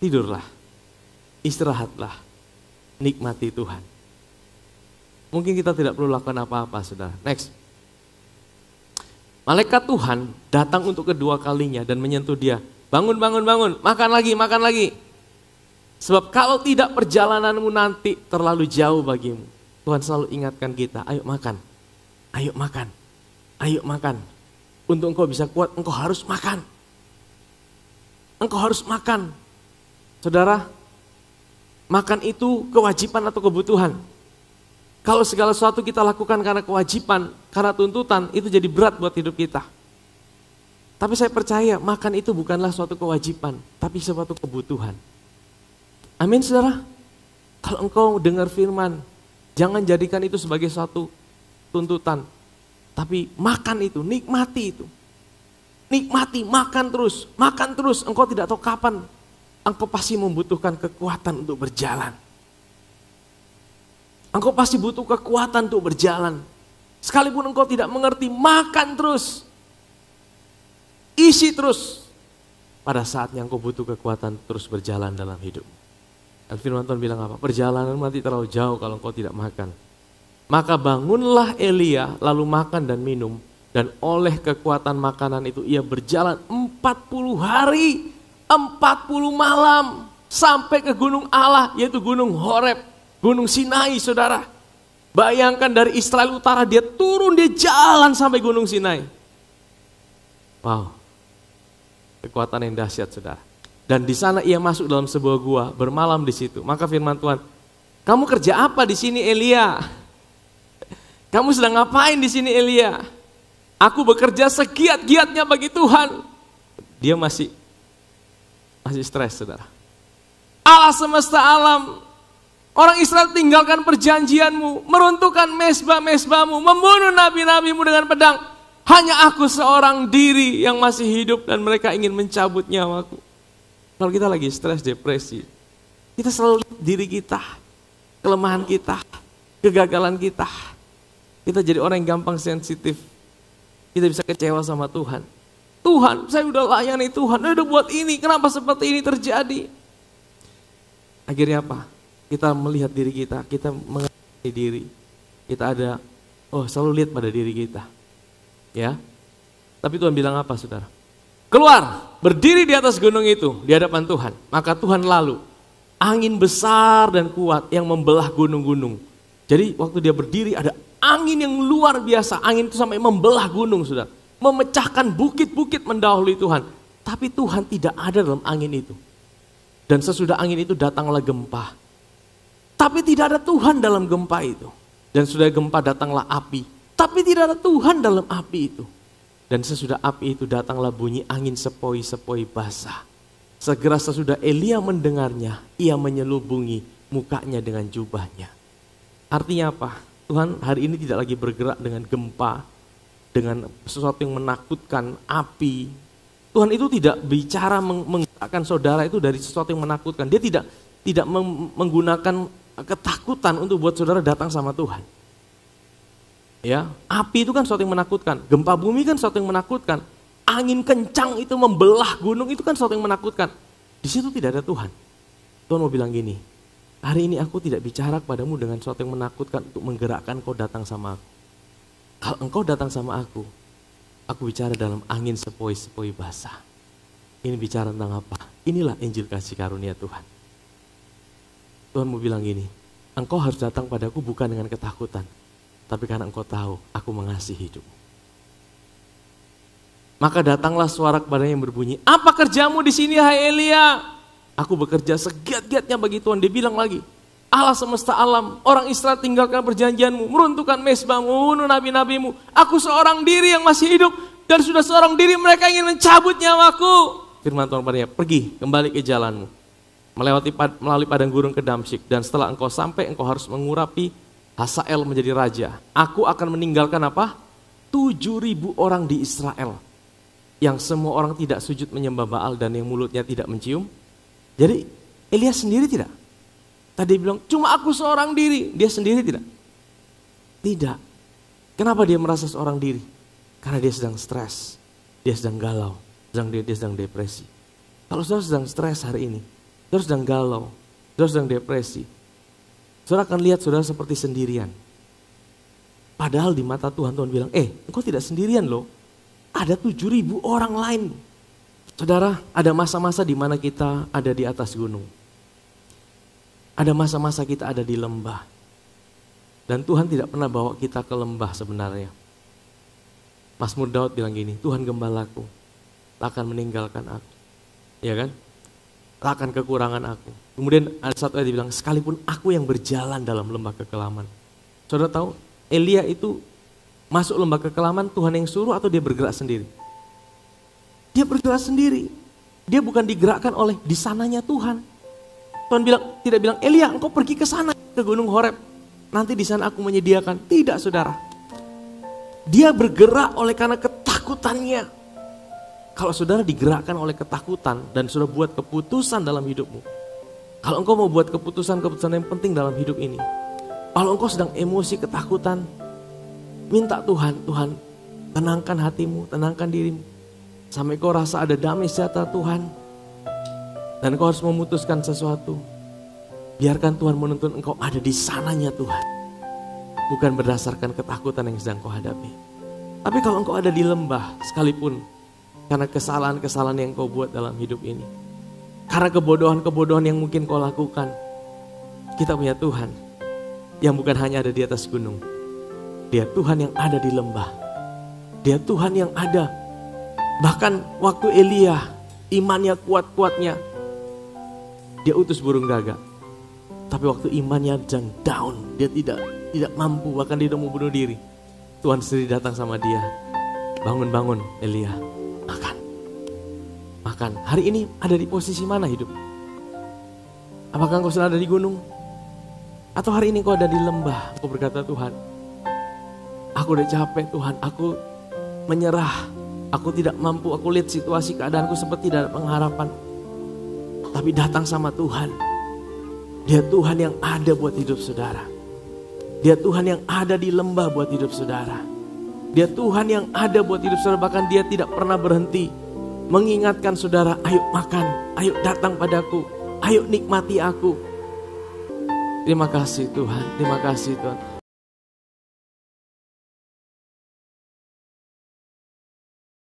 tidurlah, istirahatlah, nikmati Tuhan. Mungkin kita tidak perlu lakukan apa-apa, saudara. Next. Malaikat Tuhan datang untuk kedua kalinya dan menyentuh dia. Bangun, bangun, bangun, makan lagi, makan lagi. Sebab kalau tidak perjalananmu nanti terlalu jauh bagimu. Tuhan selalu ingatkan kita, ayo makan, ayo makan, ayo makan. Untuk engkau bisa kuat, engkau harus makan. Engkau harus makan. Saudara, makan itu kewajiban atau kebutuhan. Kalau segala sesuatu kita lakukan karena kewajiban, karena tuntutan, itu jadi berat buat hidup kita. Tapi saya percaya makan itu bukanlah suatu kewajiban, tapi suatu kebutuhan. Amin, saudara. Kalau engkau dengar firman, jangan jadikan itu sebagai suatu tuntutan. Tapi makan itu, nikmati itu. Nikmati, makan terus. Engkau tidak tahu kapan engkau pasti membutuhkan kekuatan untuk berjalan. Engkau pasti butuh kekuatan untuk berjalan. Sekalipun engkau tidak mengerti, makan terus. Isi terus. Pada saatnya engkau butuh kekuatan terus berjalan dalam hidup. Dan firman Tuhan bilang apa? Perjalanan nanti terlalu jauh kalau engkau tidak makan. Maka bangunlah Elia lalu makan dan minum. Dan oleh kekuatan makanan itu ia berjalan 40 hari, 40 malam. Sampai ke gunung Allah, yaitu gunung Horeb, gunung Sinai, saudara. Bayangkan dari Israel Utara dia turun, dia jalan sampai gunung Sinai. Wow, kekuatan yang dahsyat, saudara. Dan di sana ia masuk dalam sebuah gua, bermalam di situ. Maka firman Tuhan, kamu kerja apa di sini, Elia? Kamu sedang ngapain di sini, Elia? Aku bekerja segiat-giatnya bagi Tuhan. Dia masih stres, saudara. Allah semesta alam, orang Israel tinggalkan perjanjianmu, meruntuhkan mezbah-mezbahmu, membunuh nabi-nabimu dengan pedang. Hanya aku seorang diri yang masih hidup dan mereka ingin mencabut nyawaku. Kalau kita lagi stres, depresi, kita selalu lihat diri kita, kelemahan kita, kegagalan kita. Kita jadi orang yang gampang sensitif. Kita bisa kecewa sama Tuhan. Tuhan, saya udah layani Tuhan, udah buat ini, kenapa seperti ini terjadi? Akhirnya apa? Kita melihat diri kita mengenali diri. Kita ada, selalu lihat pada diri kita. Ya. Tapi Tuhan bilang apa, saudara? Keluar, berdiri di atas gunung itu, di hadapan Tuhan. Maka Tuhan lalu, angin besar dan kuat yang membelah gunung-gunung. Jadi waktu dia berdiri ada angin yang luar biasa. Angin itu sampai membelah gunung, saudara. Memecahkan bukit-bukit mendahului Tuhan. Tapi Tuhan tidak ada dalam angin itu. Dan sesudah angin itu datanglah gempa. Tapi tidak ada Tuhan dalam gempa itu. Dan sudah gempa datanglah api. Tapi tidak ada Tuhan dalam api itu. Dan sesudah api itu datanglah bunyi angin sepoi-sepoi basah. Segera sesudah Elia mendengarnya, ia menyelubungi mukanya dengan jubahnya. Artinya apa? Tuhan hari ini tidak lagi bergerak dengan gempa, dengan sesuatu yang menakutkan, api. Tuhan itu tidak bicara menggerakkan saudara itu dari sesuatu yang menakutkan. Dia tidak menggunakan ketakutan untuk buat saudara datang sama Tuhan. Ya, api itu kan sesuatu yang menakutkan, gempa bumi kan sesuatu yang menakutkan. Angin kencang itu membelah gunung itu kan sesuatu yang menakutkan. Di situ tidak ada Tuhan. Tuhan mau bilang gini, hari ini aku tidak bicara kepadamu dengan sesuatu yang menakutkan untuk menggerakkan kau datang sama aku. Kalau engkau datang sama aku bicara dalam angin sepoi-sepoi basah. Ini bicara tentang apa? Inilah Injil kasih karunia Tuhan. Tuhan mau bilang gini, engkau harus datang padaku bukan dengan ketakutan, tapi karena engkau tahu aku mengasihi hidupmu. Maka datanglah suara kepadanya yang berbunyi, apa kerjamu di sini hai Elia? Aku bekerja segiat-giatnya bagi Tuhan. Dia bilang lagi, Allah semesta alam, orang Israel tinggalkan perjanjianmu, meruntuhkan mezbahmu, membunuh nabi-nabimu. Aku seorang diri yang masih hidup, dan sudah seorang diri mereka ingin mencabut nyawaku. Firman Tuhan kepadanya, pergi kembali ke jalanmu, melalui padang gurun ke Damsyik, dan setelah engkau sampai, engkau harus mengurapi Hazael menjadi raja. Aku akan meninggalkan apa? 7.000 orang di Israel. Yang semua orang tidak sujud menyembah Baal dan yang mulutnya tidak mencium. Jadi Elia sendiri tidak? Tadi bilang cuma aku seorang diri, dia sendiri tidak? Tidak. Kenapa dia merasa seorang diri? Karena dia sedang stres, dia sedang galau, dia sedang depresi. Kalau saudara sedang stres hari ini, saudara sedang galau, saudara sedang depresi, saudara akan lihat saudara seperti sendirian. Padahal di mata Tuhan bilang, engkau tidak sendirian loh. Ada 7.000 orang lain. Saudara, ada masa-masa di mana kita ada di atas gunung. Ada masa-masa kita ada di lembah. Dan Tuhan tidak pernah bawa kita ke lembah sebenarnya. Mazmur Daud bilang gini, Tuhan gembalaku, takkan meninggalkan aku. Ya kan? Takkan kekurangan aku. Kemudian ada satu ayat bilang, sekalipun aku yang berjalan dalam lembah kekelaman. Saudara tahu, Elia itu masuk lembah kekelaman, Tuhan yang suruh atau dia bergerak sendiri? Dia bergerak sendiri. Dia bukan digerakkan oleh di sananya Tuhan. Tuhan tidak bilang, Elia engkau pergi ke sana, ke Gunung Horeb. Nanti di sana aku menyediakan. Tidak saudara. Dia bergerak oleh karena ketakutannya. Kalau saudara digerakkan oleh ketakutan dan sudah buat keputusan dalam hidupmu. Kalau engkau mau buat keputusan-keputusan yang penting dalam hidup ini. Kalau engkau sedang emosi ketakutan, minta Tuhan tenangkan hatimu, tenangkan dirimu. Sampai kau rasa ada damai sejahtera Tuhan. Dan kau harus memutuskan sesuatu. Biarkan Tuhan menuntun engkau ada di sananya Tuhan. Bukan berdasarkan ketakutan yang sedang kau hadapi. Tapi kalau engkau ada di lembah sekalipun. Karena kesalahan-kesalahan yang kau buat dalam hidup ini. Karena kebodohan-kebodohan yang mungkin kau lakukan. Kita punya Tuhan. Yang bukan hanya ada di atas gunung. Dia Tuhan yang ada di lembah. Dia Tuhan yang ada. Bahkan waktu Elia imannya kuat-kuatnya. Dia utus burung gagak. Tapi waktu imannya sedang down. Dia tidak mampu. Bahkan dia mau bunuh diri. Tuhan sendiri datang sama dia. Bangun-bangun Elia. Makan. Hari ini ada di posisi mana hidup? Apakah engkau sedang ada di gunung? Atau hari ini engkau ada di lembah? Engkau berkata Tuhan. Aku udah capek Tuhan. Aku menyerah. Aku tidak mampu, aku lihat situasi keadaanku seperti tidak ada pengharapan. Tapi datang sama Tuhan. Dia Tuhan yang ada buat hidup saudara. Dia Tuhan yang ada di lembah buat hidup saudara. Dia Tuhan yang ada buat hidup saudara. Bahkan dia tidak pernah berhenti mengingatkan saudara, ayo makan, ayo datang padaku, ayo nikmati aku. Terima kasih Tuhan, terima kasih Tuhan.